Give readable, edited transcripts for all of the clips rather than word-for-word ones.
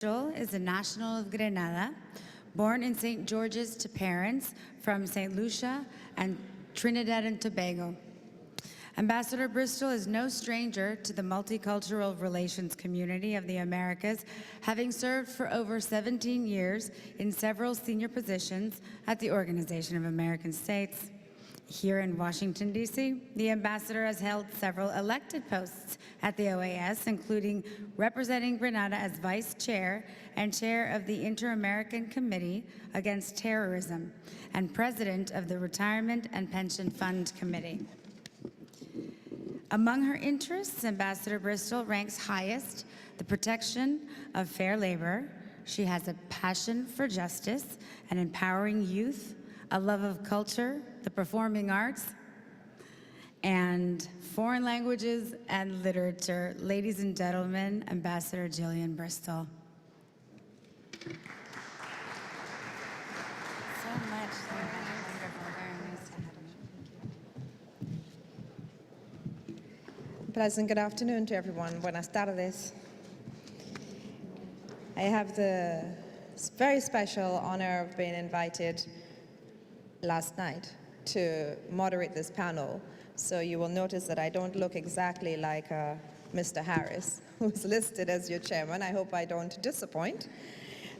Joel is a national of Grenada, born in St. George's to parents from St. Lucia and Trinidad and Tobago. Ambassador Bristol is no stranger to the multicultural relations community of the Americas, having served for over 17 years in several senior positions at the Organization of American States. Here in Washington, D.C., the ambassador has held several elected posts at the OAS, including representing Grenada as vice chair and chair of the Inter-American Committee Against Terrorism and president of the Retirement and Pension Fund Committee. Among her interests, Ambassador Bristol ranks highest the protection of fair labor. She has a passion for justice and empowering youth, a love of culture, the performing arts, and foreign languages and literature. Ladies and gentlemen, Ambassador Jillian Bristol. So much. Wonderful. Very nice to have you. Pleasant good afternoon to everyone. Buenas tardes. I have the very special honor of being invited last night to moderate this panel. So you will notice that I don't look exactly like Mr. Harris, who's listed as your chairman. I hope I don't disappoint.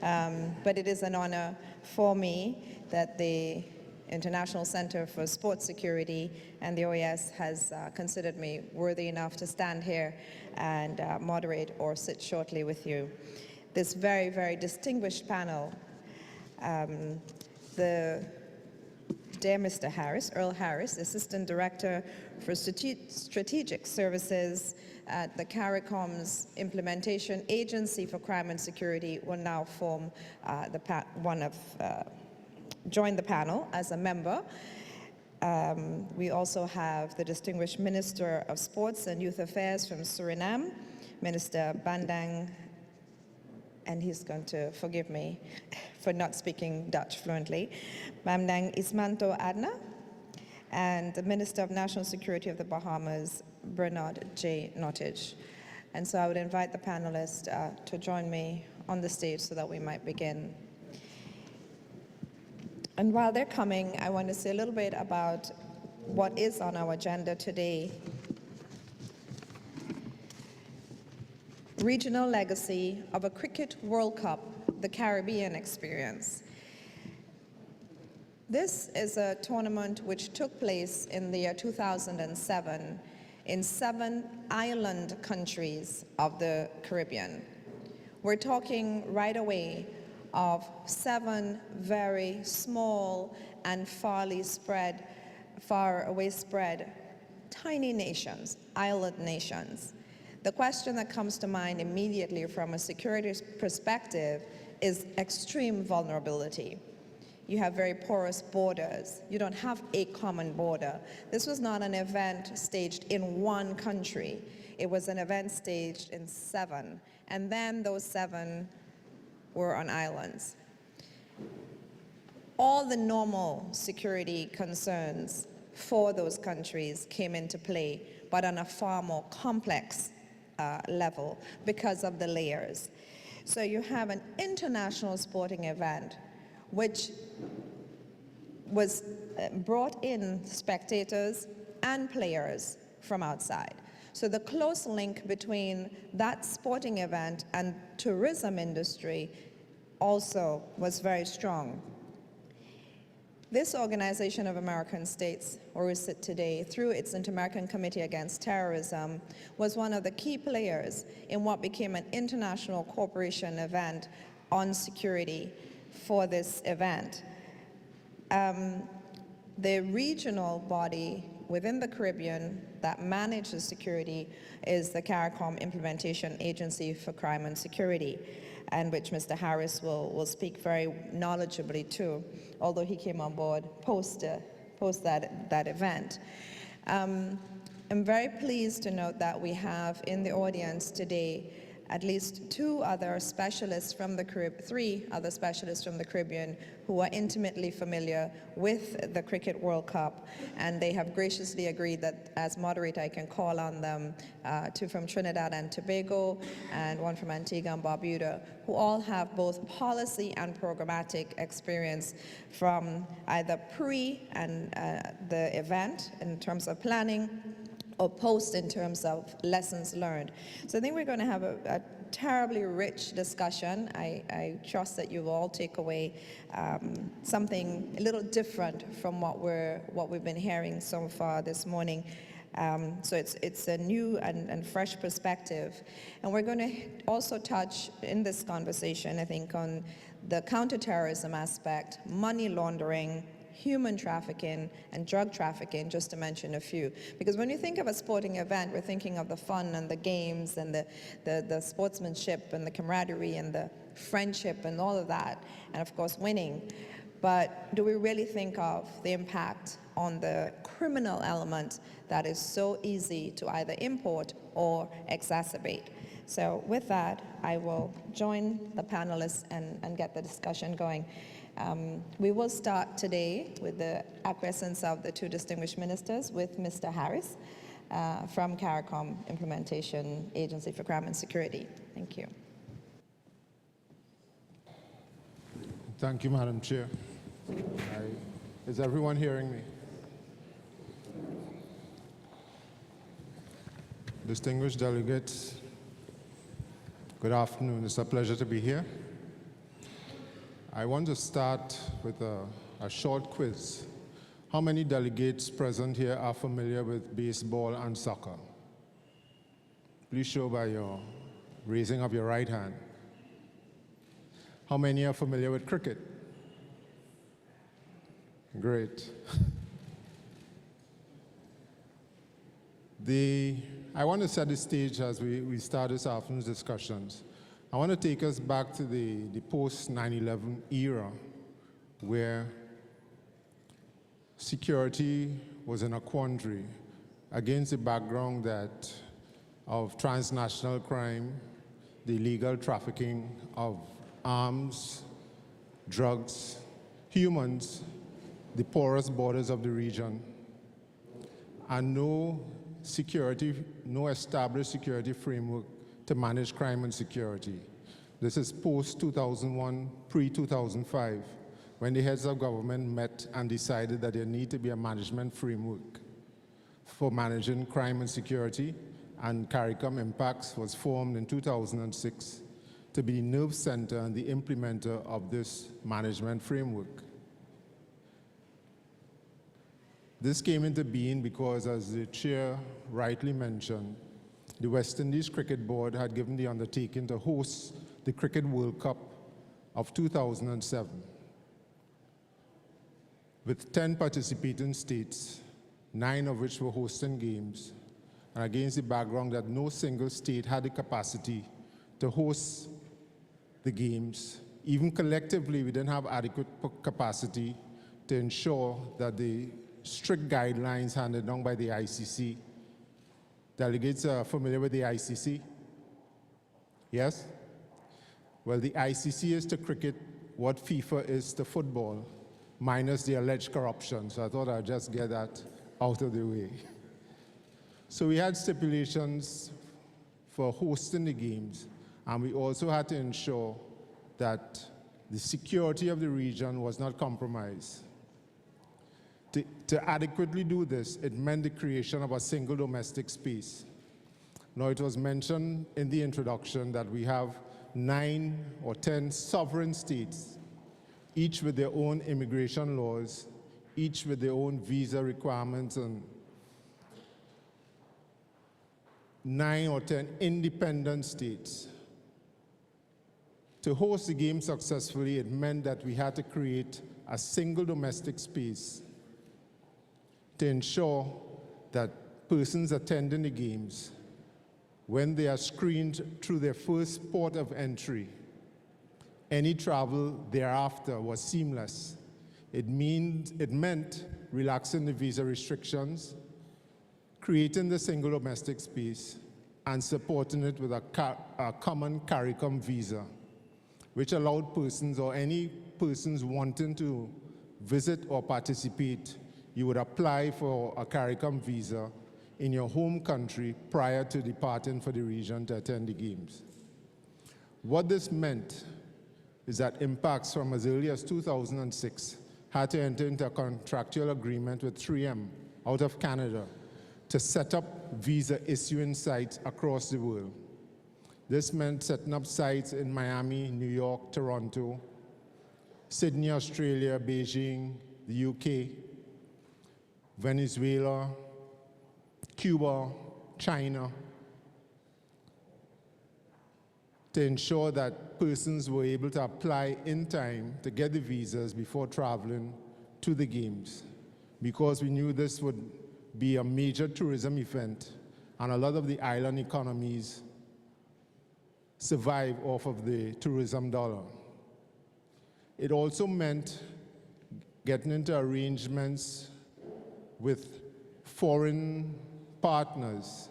But it is an honor for me that the International Center for Sports Security and the OAS has considered me worthy enough to stand here and moderate or sit shortly with you. This very, very distinguished panel, Dear Mr. Harris, Earl Harris, Assistant Director for Strategic Services at the CARICOM's Implementation Agency for Crime and Security, will now form join the panel as a member. We also have the distinguished Minister of Sports and Youth Affairs from Suriname, Minister Bandang, and he's going to forgive me for not speaking Dutch fluently, Bandang Ismanto Adna, and the Minister of National Security of the Bahamas, Bernard J. Nottage. And so I would invite the panelists to join me on the stage so that we might begin. And while they're coming, I want to say a little bit about what is on our agenda today. Regional legacy of a Cricket World Cup, the Caribbean experience. This is a tournament which took place in the year 2007 in 7 island countries of the Caribbean. We're talking right away of 7 very small and far away spread, tiny nations, island nations. The question that comes to mind immediately from a security perspective is extreme vulnerability. You have very porous borders. You don't have a common border. This was not an event staged in one country. It was an event staged in 7, and then those 7 were on islands. All the normal security concerns for those countries came into play, but on a far more complex level because of the layers. So you have an international sporting event which was brought in spectators and players from outside. So the close link between that sporting event and tourism industry also was very strong. This Organization of American States, where we sit today, through its Inter-American Committee Against Terrorism, was one of the key players in what became an international cooperation event on security for this event. The regional body within the Caribbean that manages security is the CARICOM Implementation Agency for Crime and Security, and which Mr. Harris will speak very knowledgeably to, although he came on board post that event. I'm very pleased to note that we have in the audience today at least three other specialists from the Caribbean who are intimately familiar with the Cricket World Cup, and they have graciously agreed that as moderator I can call on them, two from Trinidad and Tobago and one from Antigua and Barbuda, who all have both policy and programmatic experience from either pre and the event in terms of planning, or post in terms of lessons learned. So I think we're going to have a terribly rich discussion. I trust that you will all take away something a little different from what we've been hearing so far this morning. So it's a new and fresh perspective. And we're going to also touch in this conversation, I think, on the counterterrorism aspect, money laundering, human trafficking, and drug trafficking, just to mention a few. Because when you think of a sporting event, we're thinking of the fun and the games and the sportsmanship and the camaraderie and the friendship and all of that, and of course winning. But do we really think of the impact on the criminal element that is so easy to either import or exacerbate? So with that, I will join the panelists and get the discussion going. We will start today with the acquiescence of the two distinguished ministers with Mr. Harris from CARICOM Implementation Agency for Crime and Security. Thank you. Thank you, Madam Chair. Is everyone hearing me? Distinguished delegates, good afternoon. It's a pleasure to be here. I want to start with a short quiz. How many delegates present here are familiar with baseball and soccer? Please show by your raising of your right hand. How many are familiar with cricket? Great. I want to set the stage as we start this afternoon's discussions. I want to take us back to the post-9/11 era, where security was in a quandary against the background of transnational crime, the illegal trafficking of arms, drugs, humans, the porous borders of the region, and no established security framework to manage crime and security. This is post-2001, pre-2005, when the heads of government met and decided that there need to be a management framework for managing crime and security, and CARICOM Impacts was formed in 2006 to be the nerve center and the implementer of this management framework. This came into being because, as the chair rightly mentioned, the West Indies Cricket Board had given the undertaking to host the Cricket World Cup of 2007. With 10 participating states, 9 of which were hosting games, and against the background that no single state had the capacity to host the games, even collectively we didn't have adequate capacity to ensure that the strict guidelines handed down by the ICC. Delegates are familiar with the ICC? Yes? Well, the ICC is to cricket what FIFA is to football, minus the alleged corruption. So I thought I'd just get that out of the way. So we had stipulations for hosting the games, and we also had to ensure that the security of the region was not compromised. To adequately do this, it meant the creation of a single domestic space. Now, it was mentioned in the introduction that we have 9 or 10 sovereign states, each with their own immigration laws, each with their own visa requirements, and 9 or 10 independent states. To host the game successfully, it meant that we had to create a single domestic space to ensure that persons attending the games, when they are screened through their first port of entry, any travel thereafter was seamless. It meant relaxing the visa restrictions, creating the single domestic space, and supporting it with a common CARICOM visa, which allowed persons or any persons wanting to visit or participate, you would apply for a CARICOM visa in your home country prior to departing for the region to attend the games. What this meant is that impacts from as early as 2006 had to enter into a contractual agreement with 3M out of Canada to set up visa issuing sites across the world. This meant setting up sites in Miami, New York, Toronto, Sydney, Australia, Beijing, the UK, Venezuela, Cuba, China, to ensure that persons were able to apply in time to get the visas before traveling to the games, because we knew this would be a major tourism event and a lot of the island economies survive off of the tourism dollar. It also meant getting into arrangements with foreign partners,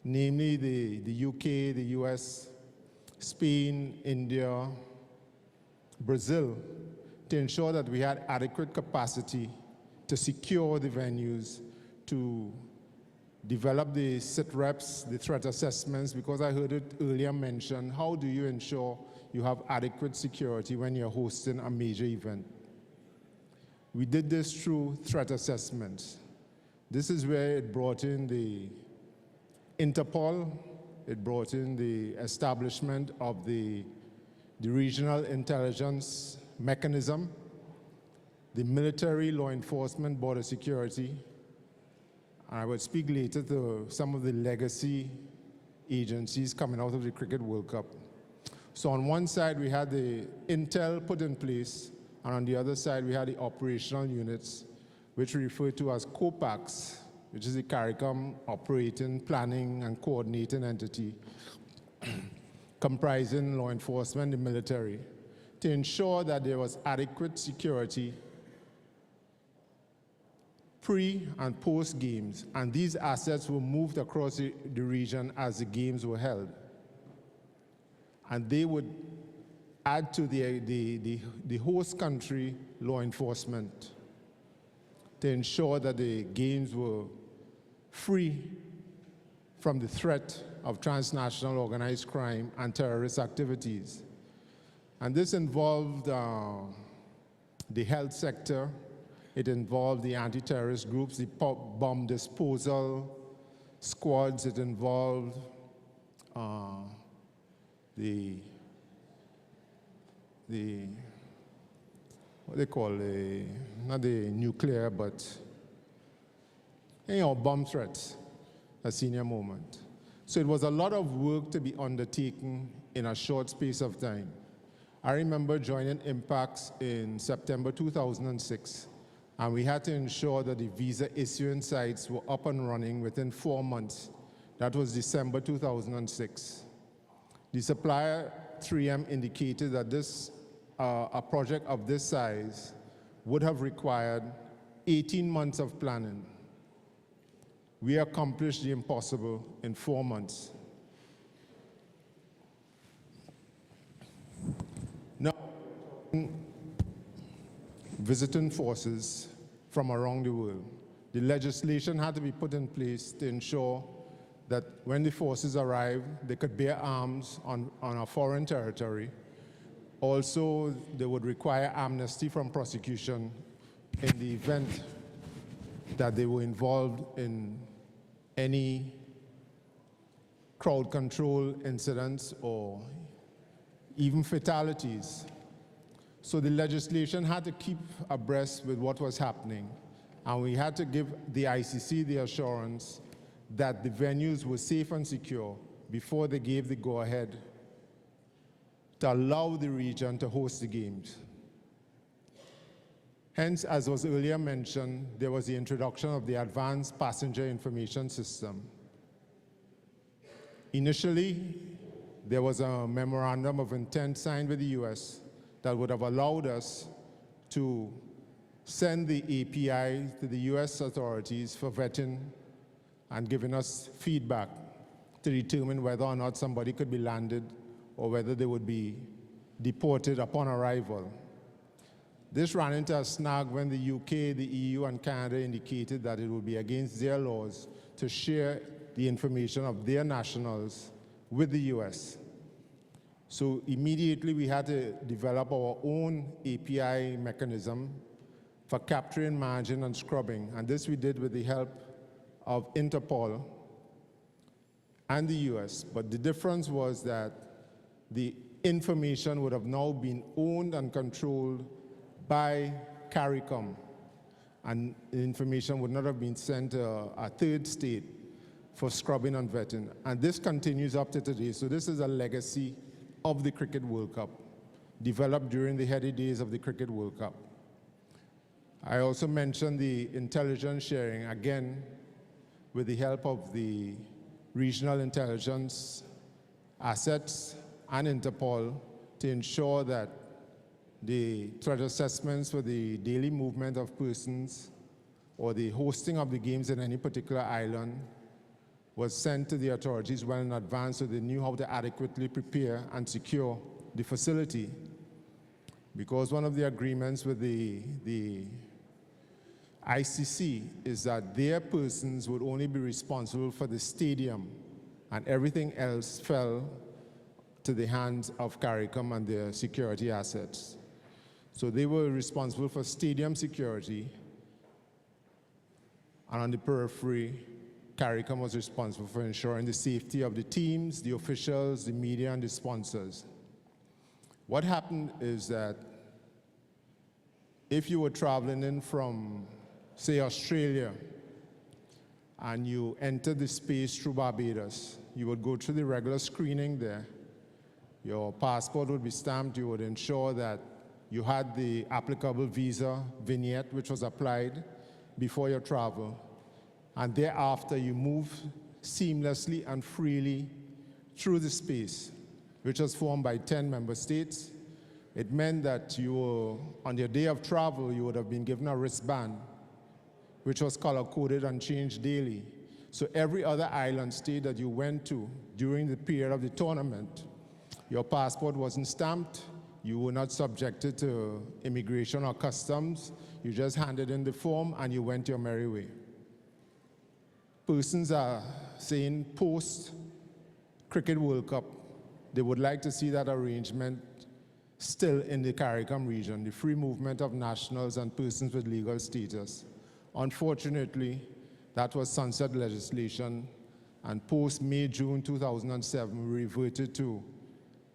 namely the UK, the US, Spain, India, Brazil, to ensure that we had adequate capacity to secure the venues, to develop the sit reps, the threat assessments, because I heard it earlier mentioned, how do you ensure you have adequate security when you're hosting a major event? We did this through threat assessments. This is where it brought in the Interpol, it brought in the establishment of the regional intelligence mechanism, the military, law enforcement, border security, and I would speak later to some of the legacy agencies coming out of the Cricket World Cup. So on one side, we had the intel put in place, and on the other side, we had the operational units, which we refer to as COPACs, which is the CARICOM operating, planning, and coordinating entity, comprising law enforcement and military, to ensure that there was adequate security pre and post games, and these assets were moved across the region as the games were held. And they would add to the host country law enforcement to ensure that the games were free from the threat of transnational organized crime and terrorist activities. And this involved the health sector, it involved the anti-terrorist groups, the bomb disposal squads, it involved what they call not the nuclear, but bomb threats, a senior moment. So it was a lot of work to be undertaken in a short space of time. I remember joining Impacts in September 2006, and we had to ensure that the visa issuing sites were up and running within 4 months. That was December 2006. The supplier 3M indicated that a project of this size would have required 18 months of planning. We accomplished the impossible in 4 months. Now, visiting forces from around the world. The legislation had to be put in place to ensure that when the forces arrived, they could bear arms on a foreign territory. Also, they would require amnesty from prosecution in the event that they were involved in any crowd control incidents or even fatalities. So the legislation had to keep abreast with what was happening, and we had to give the ICC the assurance that the venues were safe and secure before they gave the go-ahead to allow the region to host the games. Hence, as was earlier mentioned, there was the introduction of the Advanced Passenger Information System. Initially, there was a memorandum of intent signed with the US that would have allowed us to send the API to the US authorities for vetting and giving us feedback to determine whether or not somebody could be landed or whether they would be deported upon arrival. This ran into a snag when the UK, the EU, and Canada indicated that it would be against their laws to share the information of their nationals with the US. So immediately we had to develop our own API mechanism for capturing, managing, and scrubbing. And this we did with the help of Interpol and the US. But the difference was that the information would have now been owned and controlled by CARICOM, and the information would not have been sent to a third state for scrubbing and vetting. And this continues up to today. So this is a legacy of the Cricket World Cup, developed during the heady days of the Cricket World Cup. I also mentioned the intelligence sharing, again, with the help of the regional intelligence assets and Interpol, to ensure that the threat assessments for the daily movement of persons or the hosting of the games in any particular island was sent to the authorities well in advance, so they knew how to adequately prepare and secure the facility. Because one of the agreements with the ICC is that their persons would only be responsible for the stadium, and everything else fell to the hands of CARICOM and their security assets. So they were responsible for stadium security, and on the periphery, CARICOM was responsible for ensuring the safety of the teams, the officials, the media, and the sponsors. What happened is that if you were traveling in from, say, Australia, and you entered the space through Barbados, you would go through the regular screening there. Your passport would be stamped. You would ensure that you had the applicable visa vignette, which was applied before your travel. And thereafter, you move seamlessly and freely through the space, which was formed by 10 member states. It meant that you were, on your day of travel, you would have been given a wristband, which was color-coded and changed daily. So every other island state that you went to during the period of the tournament, your passport wasn't stamped, you were not subjected to immigration or customs, you just handed in the form and you went your merry way. Persons are saying post-Cricket World Cup, they would like to see that arrangement still in the CARICOM region, the free movement of nationals and persons with legal status. Unfortunately, that was sunset legislation, and post-May, June 2007, we reverted to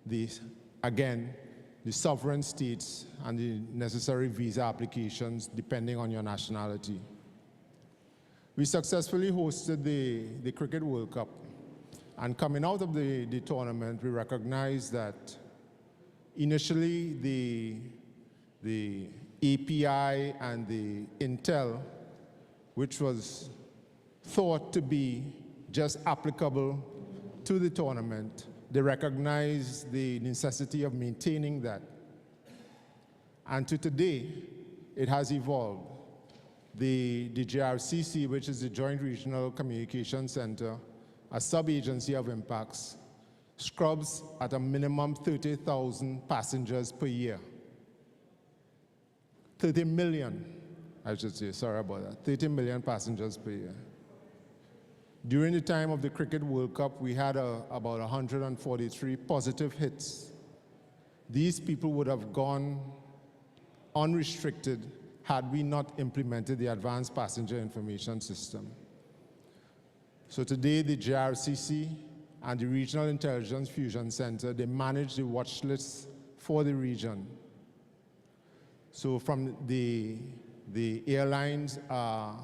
the sovereign states and the necessary visa applications depending on your nationality. We successfully hosted the Cricket World Cup, and coming out of the tournament, we recognized that initially the API and the intel, which was thought to be just applicable to the tournament, they recognized the necessity of maintaining that. And to today, it has evolved. The JRCC, which is the Joint Regional Communication Center, a sub-agency of impacts, scrubs at a minimum 30,000 passengers per year. 30 million, I should say, sorry about that, 30 million passengers per year. During the time of the Cricket World Cup, we had about 143 positive hits. These people would have gone unrestricted had we not implemented the Advanced Passenger Information System. So today, the JRCC and the Regional Intelligence Fusion Center, they manage the watch lists for the region. So from the airlines are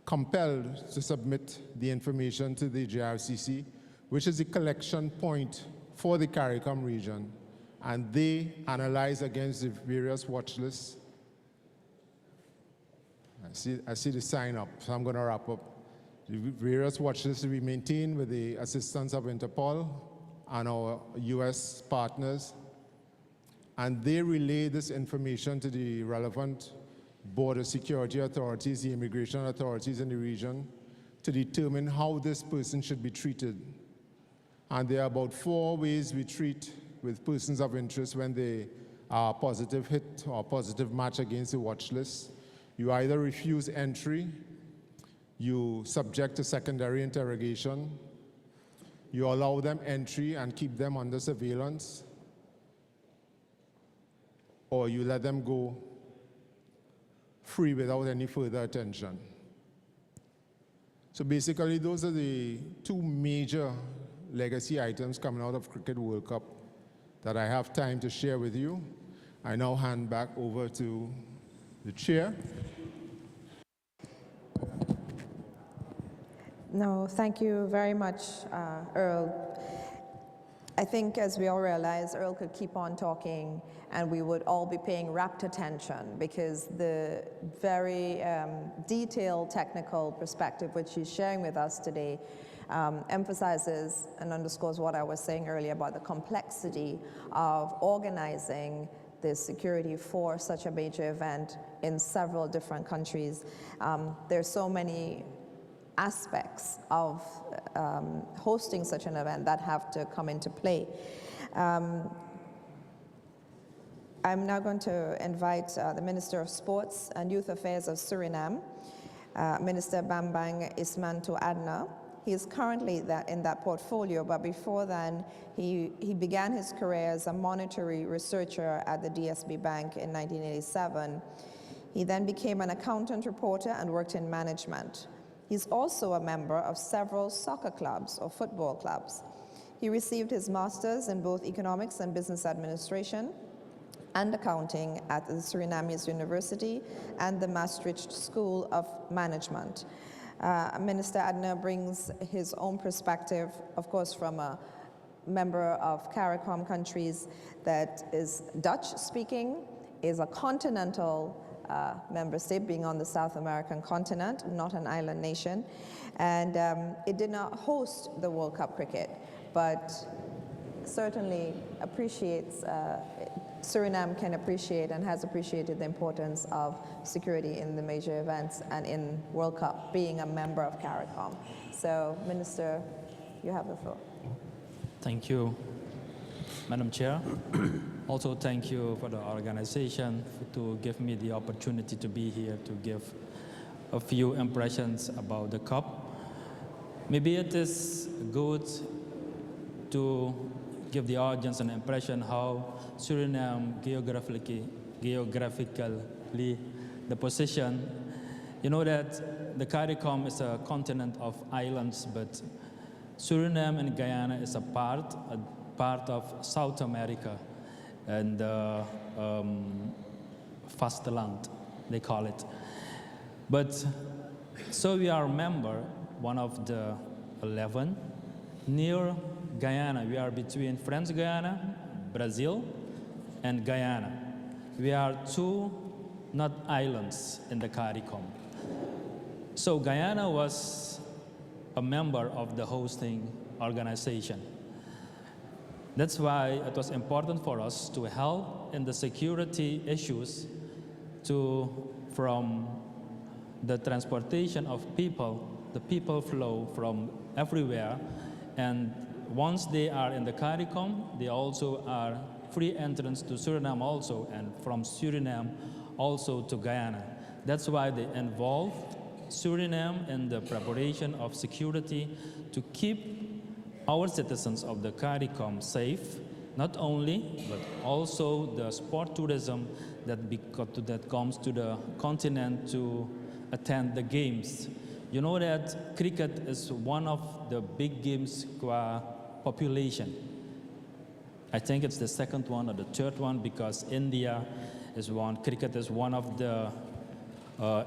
compelled to submit the information to the JRCC, which is the collection point for the CARICOM region, and they analyze against the various watch lists. I see the sign up, so I'm going to wrap up. The various watch lists we maintain with the assistance of Interpol and our US partners, and they relay this information to the relevant border security authorities, the immigration authorities in the region, to determine how this person should be treated And there are about 4 ways we treat with persons of interest when they are a positive hit or positive match against the watch list. You either refuse entry, you subject to secondary interrogation, you allow them entry and keep them under surveillance, or you let them go free without any further attention. So basically, those are the 2 major legacy items coming out of Cricket World Cup that I have time to share with you. I now hand back over to the chair. No, thank you very much, Earl. I think, as we all realize, Earl could keep on talking and we would all be paying rapt attention, because the very detailed technical perspective which he's sharing with us today emphasizes and underscores what I was saying earlier about the complexity of organizing the security for such a major event in several different countries. There's so many aspects of hosting such an event that have to come into play. I'm now going to invite the Minister of Sports and Youth Affairs of Suriname, Minister Bambang Ismanto Adna. He is currently in that portfolio, but before then, he began his career as a monetary researcher at the DSB Bank in 1987. He then became an accountant reporter and worked in management. He's also a member of several soccer clubs or football clubs. He received his master's in both economics and business administration and accounting at the Surinamese University and the Maastricht School of Management. Minister Adna brings his own perspective, of course, from a member of CARICOM countries that is Dutch-speaking, is a continental member state, being on the South American continent, not an island nation, and it did not host the World Cup cricket, but certainly appreciates, Suriname can appreciate and has appreciated the importance of security in the major events and in World Cup, being a member of CARICOM. So, Minister, you have the floor. Thank you, Madam Chair. Also, thank you for the organization to give me the opportunity to be here to give a few impressions about the Cup. Maybe it is good to give the audience an impression how Suriname geographically the position. You know that the CARICOM is a continent of islands, but Suriname and Guyana is a part of South America and vasteland, they call it. But so we are a member, one of the 11, near Guyana. We are between French Guyana, Brazil, and Guyana. We are 2 not islands in the CARICOM. So Guyana was a member of the hosting organization. That's why it was important for us to help in the security issues from the transportation of people, the people flow from everywhere, and once they are in the CARICOM, they also are free entrance to Suriname also, and from Suriname also to Guyana. That's why they involved Suriname in the preparation of security to keep our citizens of the CARICOM safe, not only, but also the sport tourism that comes to the continent to attend the games. You know that cricket is one of the big games qua population. I think it's the second one or the third one, because India is one. Cricket is one of the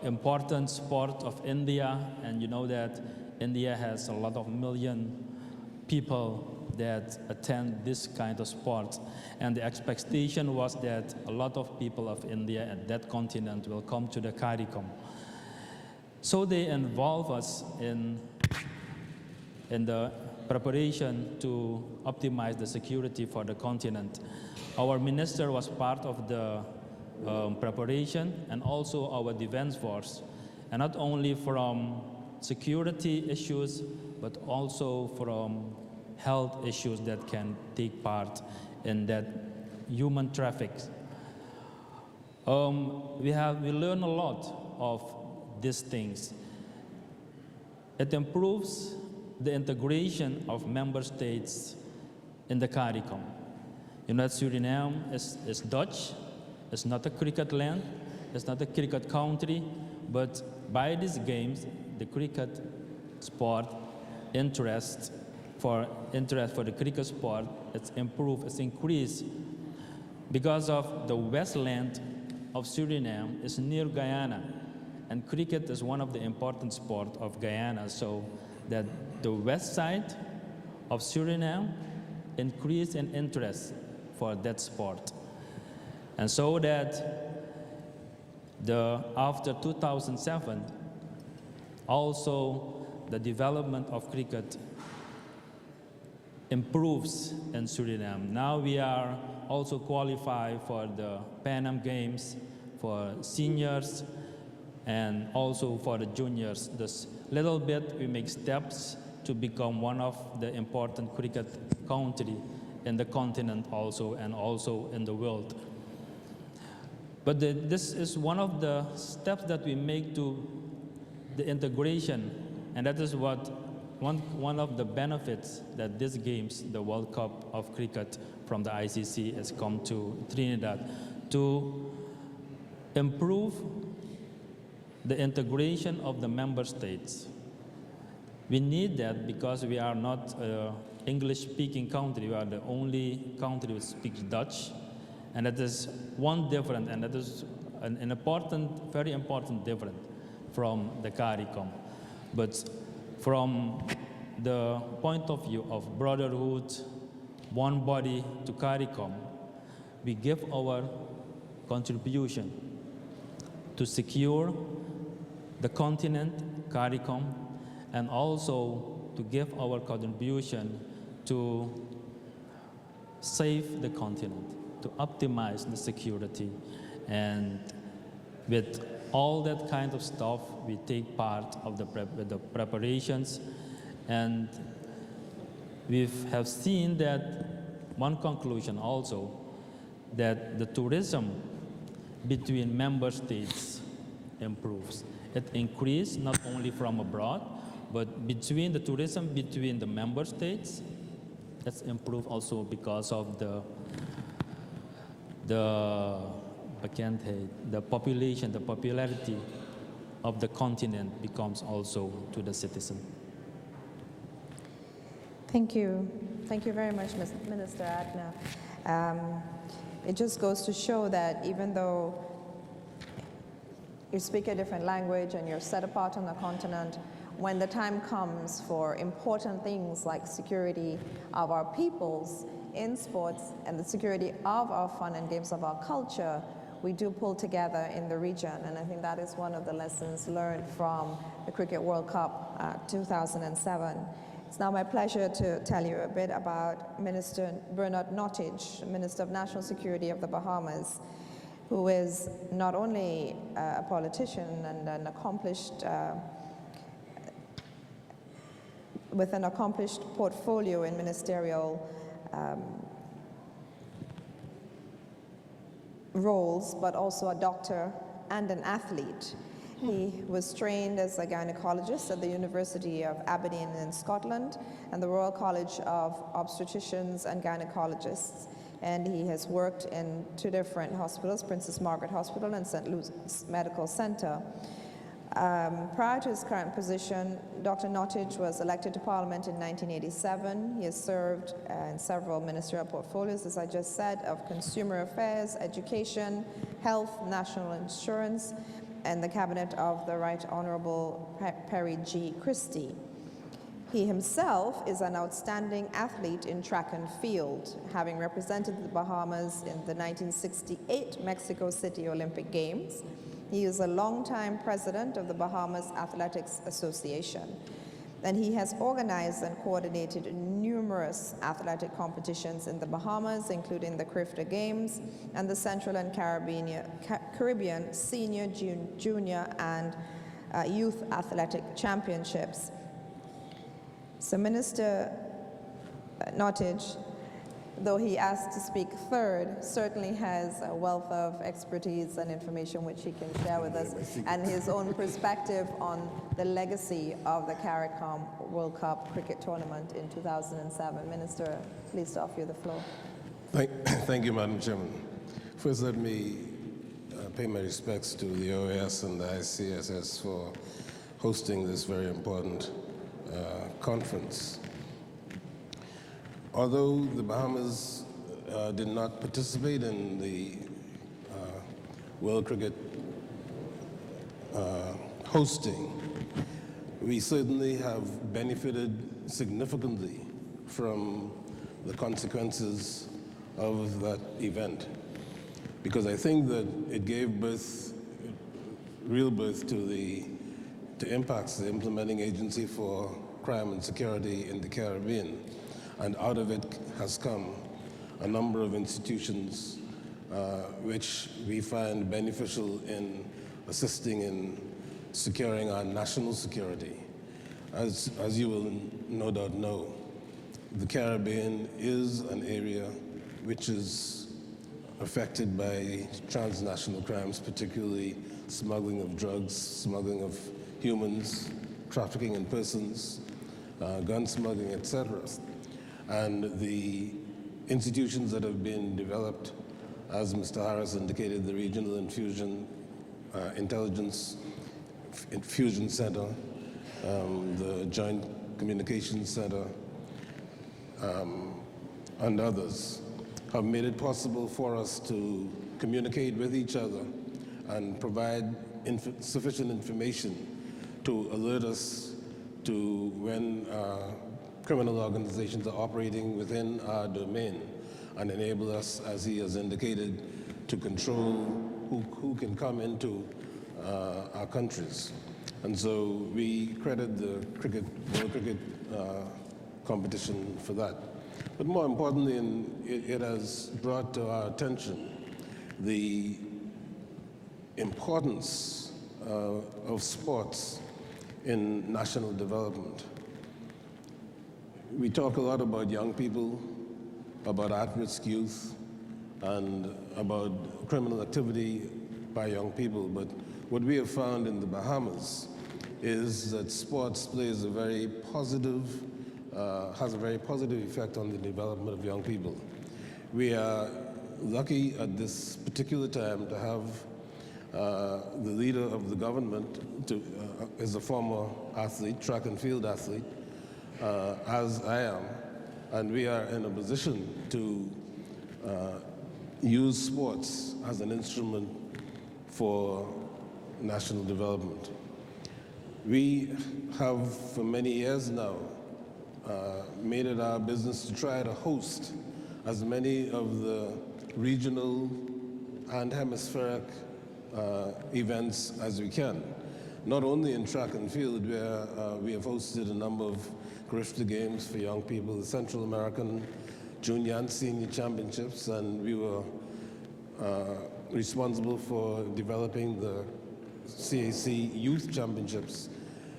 important sport of India, and you know that India has a lot of million people that attend this kind of sport, and the expectation was that a lot of people of India at that continent will come to the CARICOM. So they involve us in the preparation to optimize the security for the continent. Our minister was part of the preparation, and also our defense force, and not only from security issues, but also from health issues that can take part in that human traffic. We learn a lot of these things. It improves the integration of member states in the CARICOM. You know that Suriname is Dutch, it's not a cricket land, it's not a cricket country, but by these games, the cricket sport interest for the cricket sport, it's improved, it's increased because of the westland of Suriname is near Guyana, and cricket is one of the important sports of Guyana, so that the west side of Suriname increased in interest for that sport. And so that after 2007, also the development of cricket improves in Suriname. Now we are also qualified for the Pan Am Games for seniors and also for the juniors. This little bit we make steps to become one of the important cricket country in the continent also and also in the world. But this is one of the steps that we make to the integration, and that is what one of the benefits that these games, the World Cup of cricket from the ICC, has come to Trinidad to improve the integration of the member states. We need that because we are not an English-speaking country. We are the only country that speaks Dutch, and that is one difference, and that is an important, very important difference from the CARICOM. But from the point of view of brotherhood, one body to CARICOM, we give our contribution to secure the continent, CARICOM, and also to give our contribution to save the continent, to optimize the security. And with all that kind of stuff, we take part of the preparations, and we have seen that one conclusion also, that the tourism between member states improves. It increased not only from abroad, but between the tourism between the member states, that's improved also because of the population, the popularity of the continent becomes also to the citizen. Thank you. Thank you very much, Minister Adna. It just goes to show that even though you speak a different language and you're set apart on the continent, when the time comes for important things like security of our peoples in sports and the security of our fun and games of our culture, we do pull together in the region. And I think that is one of the lessons learned from the Cricket World Cup 2007. It's now my pleasure to tell you a bit about Minister Bernard Nottage, Minister of National Security of the Bahamas, who is not only a politician and an accomplished with an accomplished portfolio in ministerial roles, but also a doctor and an athlete. He was trained as a gynecologist at the University of Aberdeen in Scotland and the Royal College of Obstetricians and Gynecologists. And he has worked in 2 different hospitals, Princess Margaret Hospital and St. Luke's Medical Center. Prior to his current position, Dr. Nottage was elected to Parliament in 1987. He has served in several ministerial portfolios, as I just said, of consumer affairs, education, health, national insurance, and the cabinet of the Right Honorable Perry G. Christie. He himself is an outstanding athlete in track and field, having represented the Bahamas in the 1968 Mexico City Olympic Games. He is a longtime president of the Bahamas Athletics Association, and he has organized and coordinated numerous athletic competitions in the Bahamas, including the CICTE Games and the Central and Caribbean Senior, Junior, and Youth Athletic Championships. So, Minister Nottage, though he asked to speak third, certainly has a wealth of expertise and information which he can share with us, and his own perspective on the legacy of the CARICOM World Cup cricket tournament in 2007. Minister, pleased to offer you the floor. Thank you, Madam Chairman. First, let me pay my respects to the OAS and the ICSS for hosting this very important conference. Although the Bahamas did not participate in the World Cricket hosting, we certainly have benefited significantly from the consequences of that event, because I think that it gave real birth to the impacts, the implementing agency for crime and security in the Caribbean. And out of it has come a number of institutions which we find beneficial in assisting in securing our national security. As you will no doubt know, the Caribbean is an area which is affected by transnational crimes, particularly smuggling of drugs, smuggling of humans, trafficking in persons, gun smuggling, etc. And the institutions that have been developed, as Mr. Harris indicated, the Regional Intelligence Fusion Center, the Joint Communications Center, and others, have made it possible for us to communicate with each other and provide sufficient information to alert us to when criminal organizations are operating within our domain and enable us, as he has indicated, to control who can come into our countries. And so we credit the World Cricket competition for that. But more importantly, it has brought to our attention the importance of sports in national development. We talk a lot about young people, about at-risk youth, and about criminal activity by young people, but what we have found in the Bahamas is that sports plays a very positive, has a very positive effect on the development of young people. We are lucky at this particular time to have the leader of the government is a former athlete, track and field athlete, as I am, and we are in a position to use sports as an instrument for national development. We have, for many years now, made it our business to try to host as many of the regional and hemispheric events as we can. Not only in track and field, where we have hosted a number of Grifter Games for young people, the Central American Junior and Senior Championships, and we were responsible for developing the CAC Youth Championships.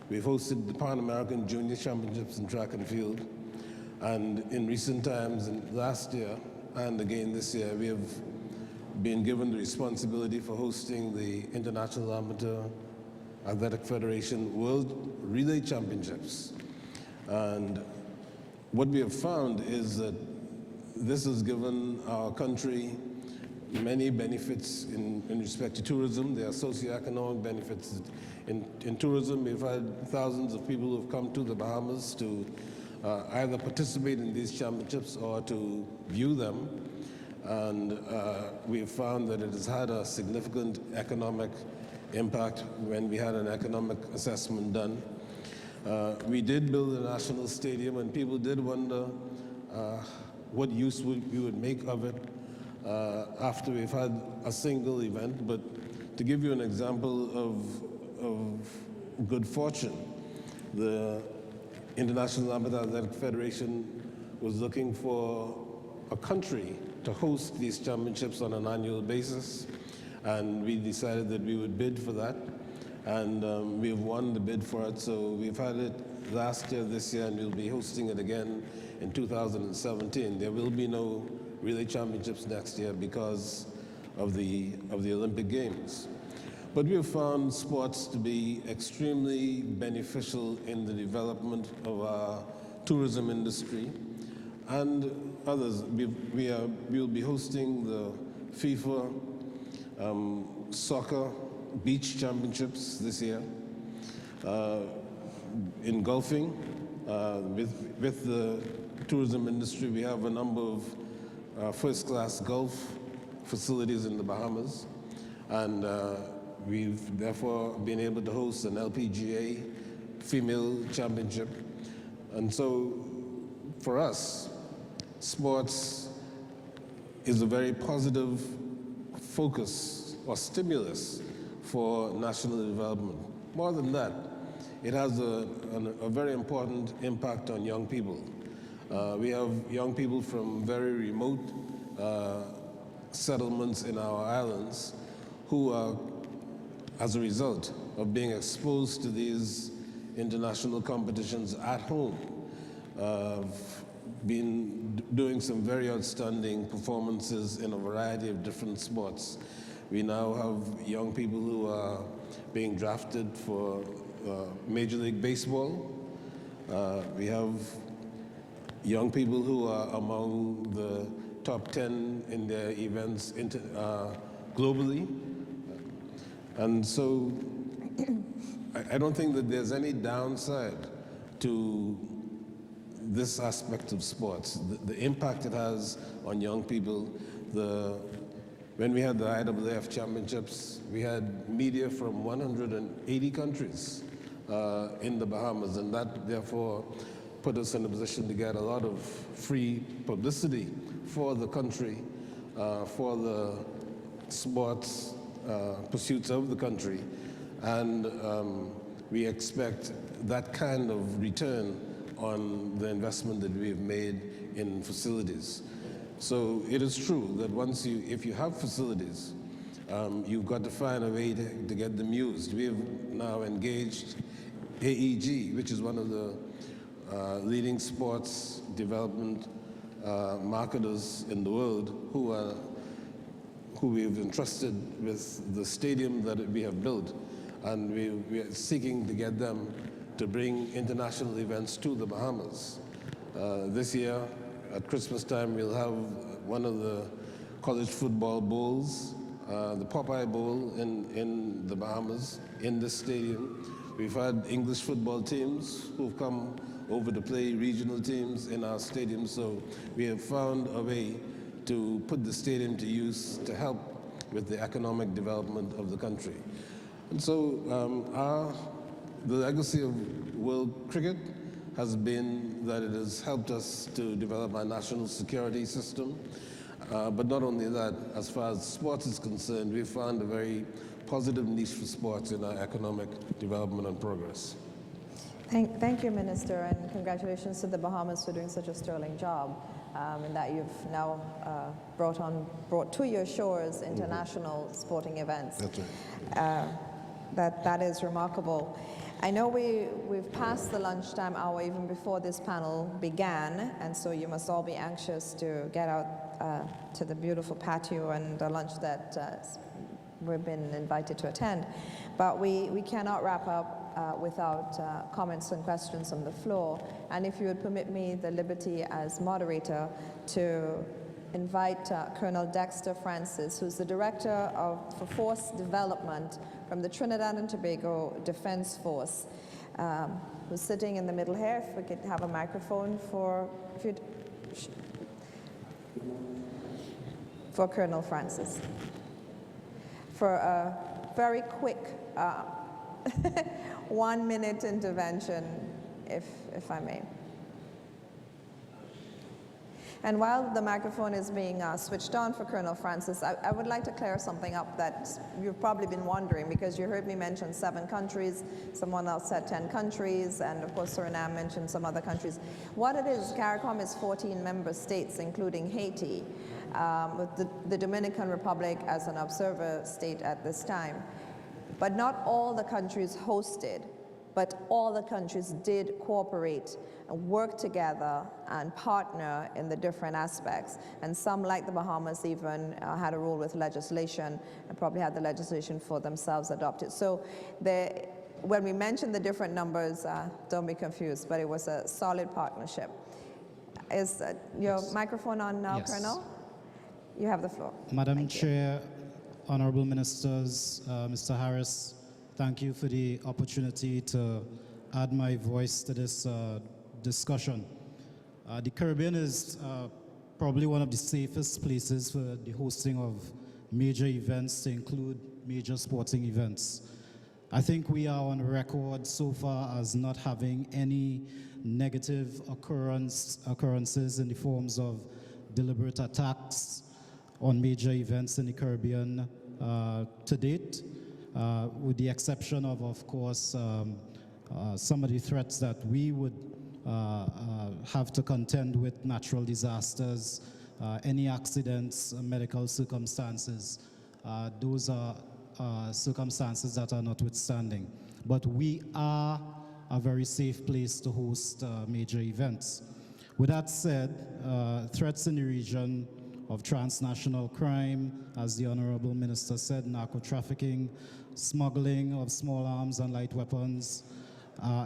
We've hosted the Pan American Junior Championships in track and field, and in recent times, last year and again this year, we have been given the responsibility for hosting the International Amateur Athletic Federation World Relay Championships. And what we have found is that this has given our country many benefits in respect to tourism. There are socioeconomic benefits. In tourism, we've had thousands of people who have come to the Bahamas to either participate in these championships or to view them. And we've found that it has had a significant economic impact when we had an economic assessment done. We did build a national stadium, and people did wonder what use we would make of it after we've had a single event. But to give you an example of good fortune, the International Amateur Athletic Federation was looking for a country to host these championships on an annual basis, and we decided that we would bid for that, and we have won the bid for it. So we've had it last year, this year, and we'll be hosting it again in 2017. There will be no relay championships next year because of the Olympic Games. But we have found sports to be extremely beneficial in the development of our tourism industry and others. We will be hosting the FIFA Soccer Beach Championships this year. In golfing, with the tourism industry, we have a number of first-class golf facilities in the Bahamas, and we've therefore been able to host an LPGA female championship. And so for us, sports is a very positive focus or stimulus for national development. More than that, it has a very important impact on young people. We have young people from very remote settlements in our islands who are, as a result of being exposed to these international competitions at home, been doing some very outstanding performances in a variety of different sports. We now have young people who are being drafted for Major League Baseball. We have young people who are among the top 10 in their events globally. And so I don't think that there's any downside to this aspect of sports, the impact it has on young people. When we had the IAAF championships, we had media from 180 countries in the Bahamas, and that therefore put us in a position to get a lot of free publicity for the country, for the sports pursuits of the country, and we expect that kind of return on the investment that we have made in facilities. So it is true that if you have facilities, you've got to find a way to get them used. We have now engaged AEG, which is one of the leading sports development marketers in the world, who we've entrusted with the stadium that we have built, and we are seeking to get them to bring international events to the Bahamas. This year, at Christmas time, we'll have one of the college football bowls, the Popeye Bowl in the Bahamas, in this stadium. We've had English football teams who've come over to play regional teams in our stadium, so we have found a way to put the stadium to use to help with the economic development of the country. And so the legacy of world cricket has been that it has helped us to develop our national security system. But not only that, as far as sports is concerned, we've found a very positive niche for sports in our economic development and progress. Thank you, Minister, and congratulations to the Bahamas for doing such a sterling job, and that you've now brought to your shores international sporting events. That's right. That is remarkable. I know we've passed the lunchtime hour even before this panel began, and so you must all be anxious to get out to the beautiful patio and the lunch that we've been invited to attend. But we cannot wrap up without comments and questions from the floor. And if you would permit me the liberty as moderator to invite Colonel Dexter Francis, who's the Director for Force Development from the Trinidad and Tobago Defense Force, who's sitting in the middle here. If we could have a microphone for Colonel Francis. For a very quick 1-minute intervention, if I may. And while the microphone is being switched on for Colonel Francis, I would like to clear something up that you've probably been wondering, because you heard me mention 7 countries, someone else said 10 countries, and of course Suriname mentioned some other countries. What it is, CARICOM is 14 member states, including Haiti, with the Dominican Republic as an observer state at this time. But not all the countries hosted but all the countries did cooperate and work together and partner in the different aspects. And some, like the Bahamas, even had a role with legislation and probably had the legislation for themselves adopted. So when we mention the different numbers, don't be confused, but it was a solid partnership. Is your microphone on now, Yes. Colonel? You have the floor. Madam Thank you. Chair, Honorable Ministers, Mr. Harris, thank you for the opportunity to add my voice to this discussion. The Caribbean is probably one of the safest places for the hosting of major events, to include major sporting events. I think we are on record so far as not having any negative occurrences in the forms of deliberate attacks on major events in the Caribbean to date, with the exception of course, some of the threats that we would have to contend with: natural disasters, any accidents, medical circumstances. Those are circumstances that are notwithstanding. But we are a very safe place to host major events. With that said, threats in the region of transnational crime, as the Honorable Minister said, narco-trafficking, smuggling of small arms and light weapons,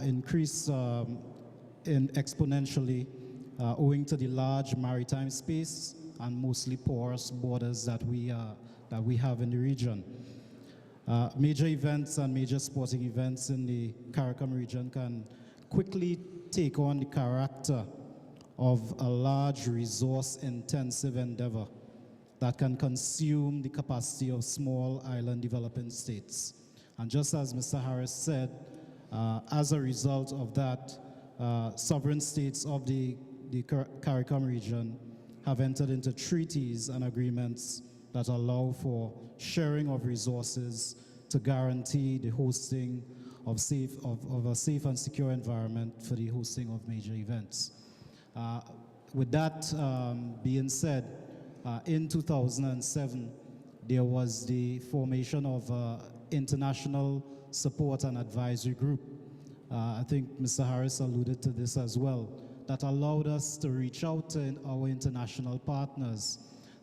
increase exponentially owing to the large maritime space and mostly porous borders that we have in the region. Major events and major sporting events in the CARICOM region can quickly take on the character of a large resource-intensive endeavor that can consume the capacity of small island developing states. And just as Mr. Harris said, as a result of that, sovereign states of the CARICOM region have entered into treaties and agreements that allow for sharing of resources to guarantee the hosting of a safe and secure environment for the hosting of major events. With that being said, in 2007, there was the formation of International Support and Advisory Group. I think Mr. Harris alluded to this as well, that allowed us to reach out to our international partners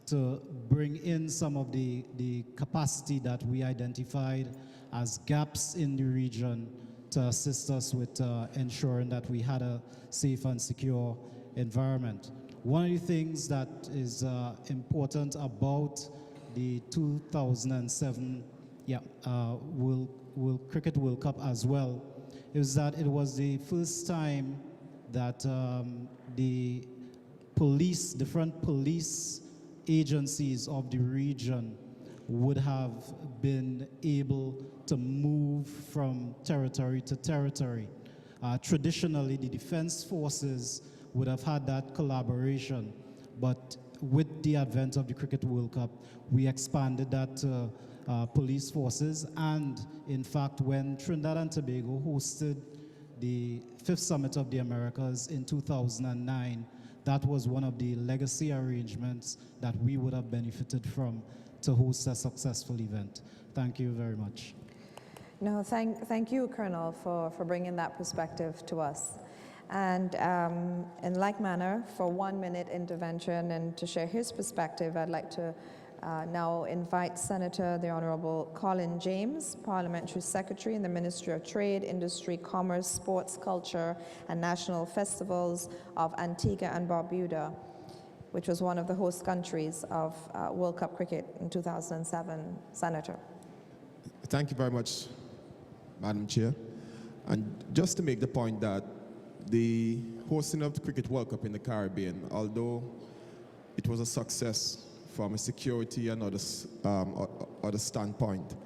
to bring in some of the capacity that we identified as gaps in the region to assist us with ensuring that we had a safe and secure environment. One of the things that is important about the 2007 Cricket World Cup as well is that it was the first time that the different police agencies of the region would have been able to move from territory to territory. Traditionally, the defense forces would have had that collaboration, but with the advent of the Cricket World Cup, we expanded that to police forces, and in fact, when Trinidad and Tobago hosted the 5th Summit of the Americas in 2009, that was one of the legacy arrangements that we would have benefited from to host a successful event. Thank you very much. No, thank you, Colonel, for bringing that perspective to us. And in like manner, for 1 minute intervention and to share his perspective, I'd like to now invite Senator the Honorable Colin James, Parliamentary Secretary in the Ministry of Trade, Industry, Commerce, Sports, Culture, and National Festivals of Antigua and Barbuda, which was one of the host countries of World Cup cricket in 2007. Senator. Thank you very much, Madam Chair. And just to make the point that the hosting of the Cricket World Cup in the Caribbean, although it was a success from a security and other standpoint,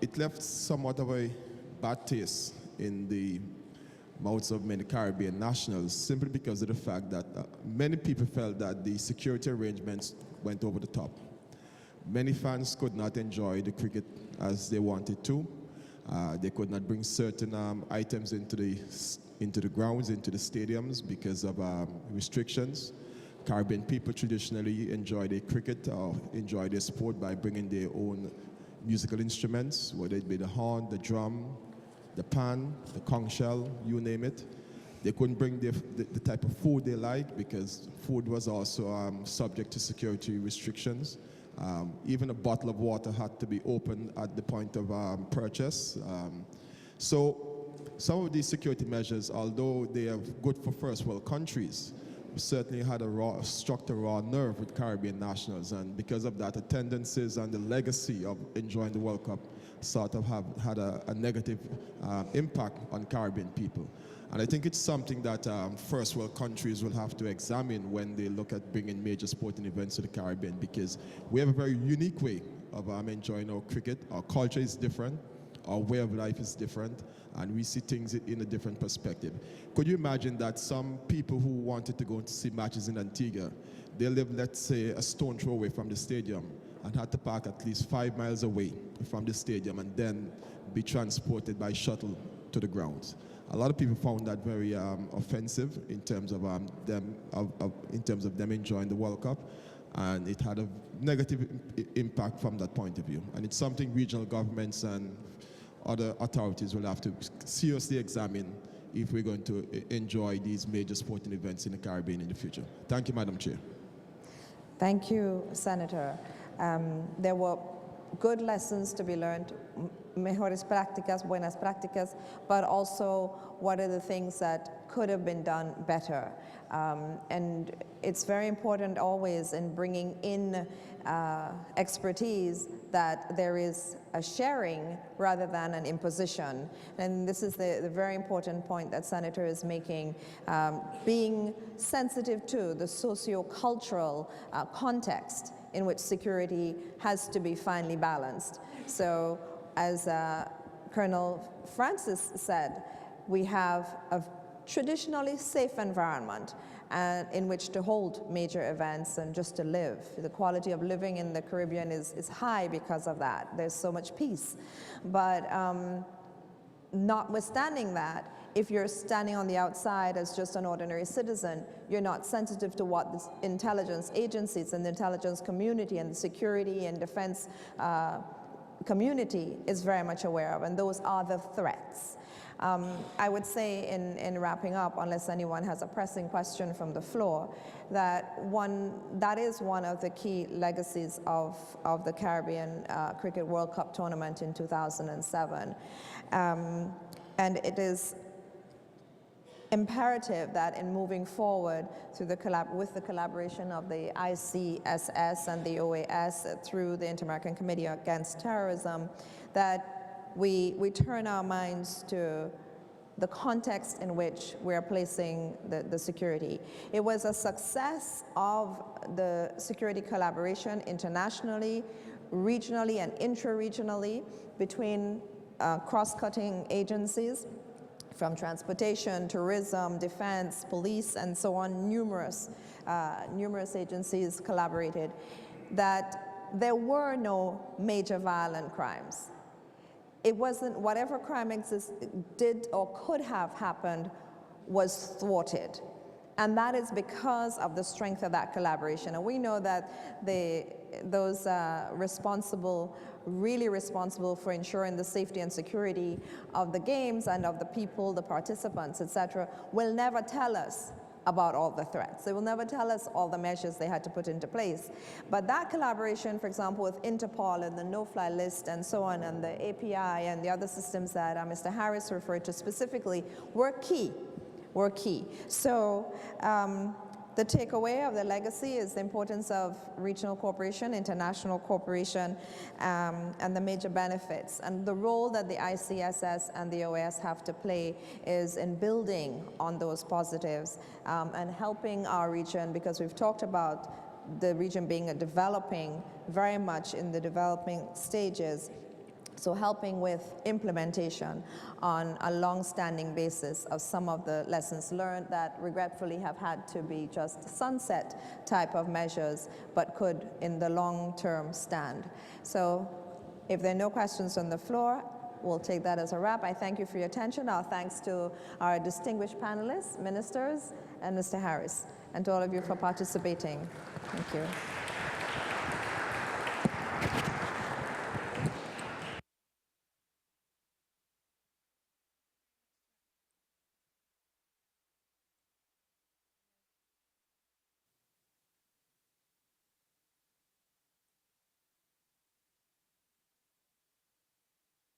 it left somewhat of a bad taste in the mouths of many Caribbean nationals, simply because of the fact that many people felt that the security arrangements went over the top. Many fans could not enjoy the cricket as they wanted to. They could not bring certain items into the grounds, into the stadiums because of restrictions. Caribbean people traditionally enjoy their cricket or enjoy their sport by bringing their own musical instruments, whether it be the horn, the drum, the pan, the conch shell, you name it. They couldn't bring the type of food they like because food was also subject to security restrictions. Even a bottle of water had to be opened at the point of purchase. So some of these security measures, although they are good for first world countries, certainly had struck a raw nerve with Caribbean nationals, and because of that, attendances and the legacy of enjoying the World Cup sort of have had a negative impact on Caribbean people. And I think it's something that first world countries will have to examine when they look at bringing major sporting events to the Caribbean, because we have a very unique way of enjoying our cricket. Our culture is different, our way of life is different, and we see things in a different perspective. Could you imagine that some people who wanted to go to see matches in Antigua, they live, let's say, a stone throw away from the stadium and had to park at least 5 miles away from the stadium and then be transported by shuttle to the grounds? A lot of people found that very offensive in terms of them enjoying the World Cup, and it had a negative impact from that point of view. And it's something regional governments and other authorities will have to seriously examine if we're going to enjoy these major sporting events in the Caribbean in the future. Thank you, Madam Chair. Thank you, Senator. There were good lessons to be learned, mejores prácticas, buenas prácticas, but also what are the things that could have been done better. And it's very important always in bringing in expertise that there is a sharing rather than an imposition. And this is the very important point that Senator is making, being sensitive to the socio-cultural context in which security has to be finely balanced. So as Colonel Francis said, we have a traditionally safe environment in which to hold major events and just to live. The quality of living in the Caribbean is high because of that. There's so much peace. But notwithstanding that, if you're standing on the outside as just an ordinary citizen, you're not sensitive to what the intelligence agencies and the intelligence community and the security and defense community is very much aware of, and those are the threats. I would say in wrapping up, unless anyone has a pressing question from the floor, that is one of the key legacies of the Caribbean Cricket World Cup tournament in 2007. And it is imperative that in moving forward through with the collaboration of the ICSS and the OAS through the Inter-American Committee Against Terrorism, that we turn our minds to the context in which we're placing the security. It was a success of the security collaboration internationally, regionally, and intra-regionally between cross-cutting agencies, from transportation, tourism, defense, police, and so on. Numerous agencies collaborated, that there were no major violent crimes. It wasn't, whatever crime did or could have happened was thwarted. And that is because of the strength of that collaboration. And we know that those really responsible for ensuring the safety and security of the games and of the people, the participants, etc., will never tell us about all the threats. They will never tell us all the measures they had to put into place. But that collaboration, for example, with Interpol and the no-fly list and so on, and the API and the other systems that Mr. Harris referred to specifically, were key. So the takeaway of the legacy is the importance of regional cooperation, international cooperation, and the major benefits. And the role that the ICSS and the OAS have to play is in building on those positives and helping our region, because we've talked about the region being very much in the developing stages. So helping with implementation on a long-standing basis of some of the lessons learned that regretfully have had to be just sunset type of measures, but could in the long term stand. So if there are no questions on the floor, we'll take that as a wrap. I thank you for your attention. Our thanks to our distinguished panelists, ministers, and Mr. Harris, and to all of you for participating. Thank you.